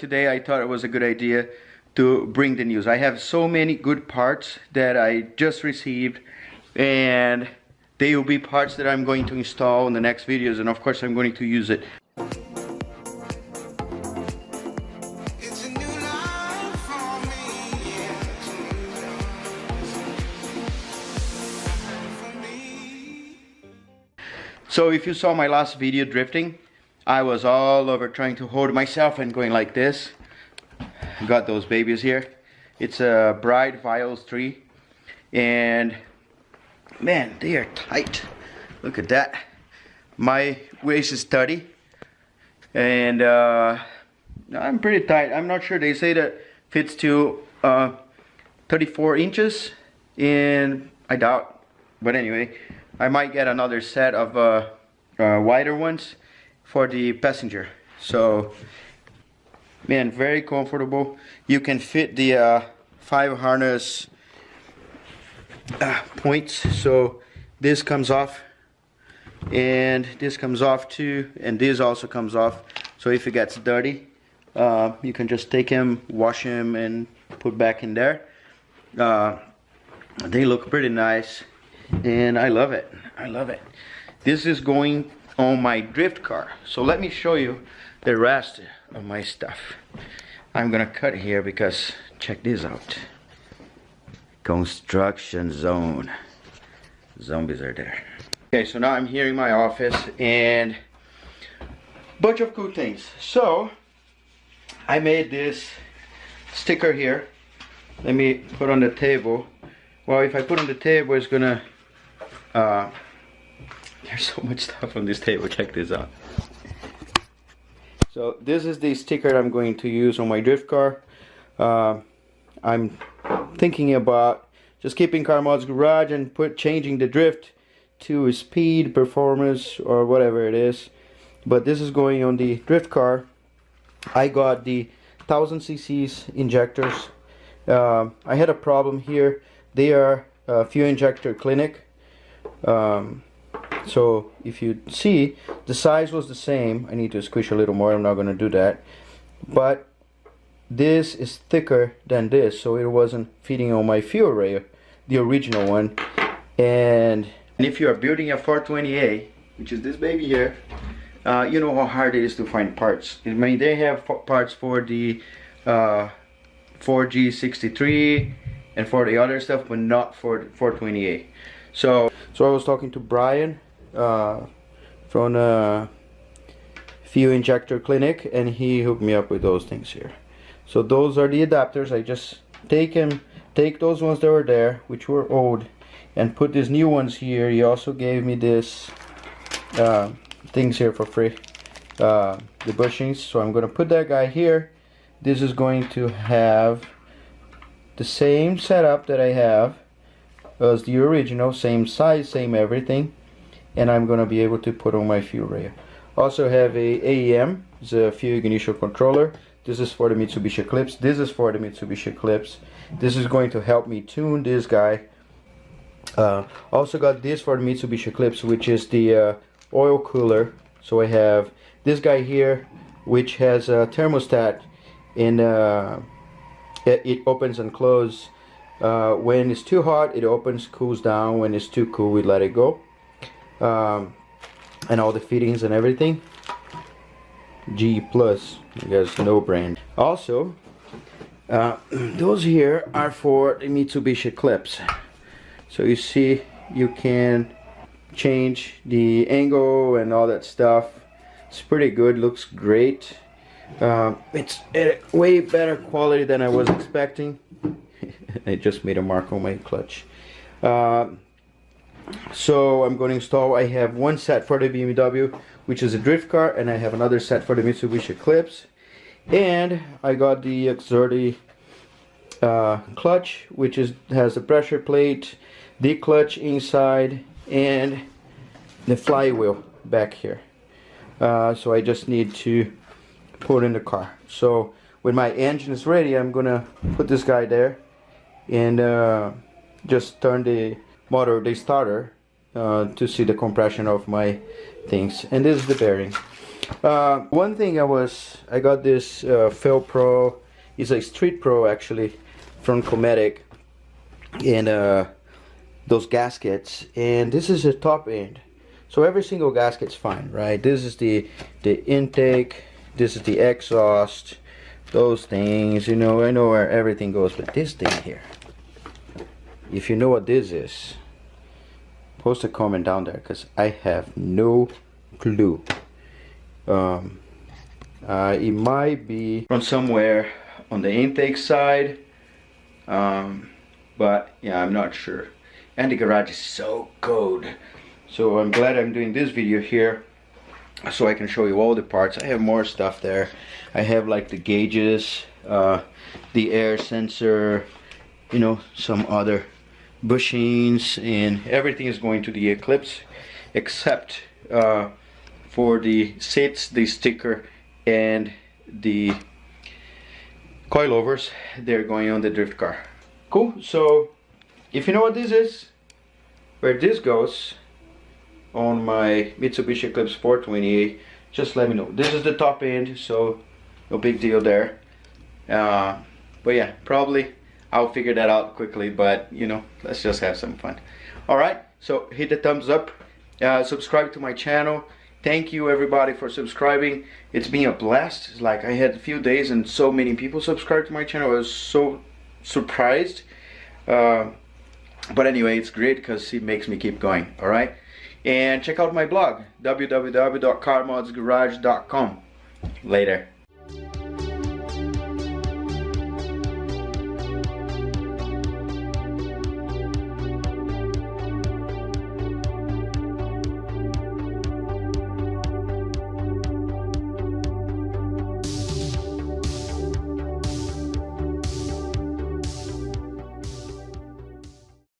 Today I thought it was a good idea to bring the news. I have so many good parts that I just received, and they will be parts that I'm going to install in the next videos, and of course I'm going to use it. So if you saw my last video drifting, I was all over trying to hold myself and going like this. Got those babies here. It's a Bride Vials 3, and man, they are tight. Look at that. My waist is 30, and I'm pretty tight. I'm not sure. They say that fits to 34 inches, and I doubt. But anyway, I might get another set of wider ones for the passenger. So man, very comfortable. You can fit the 5 harness points. So this comes off, and this comes off too, and this also comes off. So if it gets dirty, you can just take him, wash him, and put back in there. They look pretty nice, and I love it. I love it. This is going on my drift car. So let me show you the rest of my stuff. I'm gonna cut here because check this out. Construction zone. Zombies are there. Okay, so now I'm here in my office, and bunch of cool things. So I made this sticker here. Let me put on the table. Well, if I put on the table, it's gonna there's so much stuff on this table. Check this out. So this is the sticker I'm going to use on my drift car. I'm thinking about just keeping Car Mods Garage and changing the drift to speed, performance, or whatever it is. But this is going on the drift car. I got the 1000cc injectors. I had a problem here. They are a fuel injector clinic. So if you see, the size was the same. I need to squish a little more. I'm not going to do that. But this is thicker than this, so it wasn't fitting on my fuel rail, the original one. And if you are building a 420A, which is this baby here, you know how hard it is to find parts. I mean, they have parts for the 4G63 and for the other stuff, but not for 420A. So I was talking to Brian from Fuel Injector Clinic, and he hooked me up with those things here. So those are the adapters. I just take those ones that were there, which were old, and put these new ones here. He also gave me this things here for free, the bushings. So I'm gonna put that guy here. This is going to have the same setup that I have as the original, same size, same everything, and I'm gonna be able to put on my fuel rail. Also have a AEM, it's a fuel ignition controller. This is for the Mitsubishi Eclipse. This is for the Mitsubishi Eclipse. This is going to help me tune this guy. Also got this for the Mitsubishi Eclipse, which is the oil cooler. So I have this guy here, which has a thermostat, and it opens and closes. When it's too hot, it opens, cools down. When it's too cool, we let it go. And all the fittings and everything. G plus, you guys know brand. Also, those here are for the Mitsubishi Eclipse. So you see, you can change the angle and all that stuff. It's pretty good, looks great. It's way better quality than I was expecting. I just made a mark on my clutch. So I'm going to install, I have one set for the BMW, which is a drift car, and I have another set for the Mitsubishi Eclipse. And I got the Exerti clutch, which has a pressure plate, the clutch inside, and the flywheel back here. So I just need to put in the car. So when my engine is ready, I'm gonna put this guy there and just turn the motor, the starter, to see the compression of my things. And this is the bearing. One thing I got this Fel Pro. It's a Street Pro actually from Cometic, and those gaskets, and this is a top end, so every single gasket's fine, right? This is the intake, this is the exhaust, those things, you know. I know where everything goes, but this thing here, if you know what this is, post a comment down there, because I have no clue. It might be from somewhere on the intake side, but yeah, I'm not sure. And the garage is so cold, so I'm glad I'm doing this video here so I can show you all the parts. I have more stuff there. I have like the gauges, the air sensor, you know, some other bushings, and everything is going to the Eclipse except for the seats, the sticker, and the coilovers. They're going on the drift car. Cool. So if you know what this is, where this goes on my Mitsubishi Eclipse 428, just let me know. This is the top end, so no big deal there. But yeah, probably I'll figure that out quickly, but you know, let's just have some fun. Alright, so hit the thumbs up, subscribe to my channel. Thank you everybody for subscribing. It's been a blast. It's like I had a few days and so many people subscribed to my channel. I was so surprised. But anyway, it's great because it makes me keep going. Alright, and check out my blog, www.carmodsgarage.com. Later.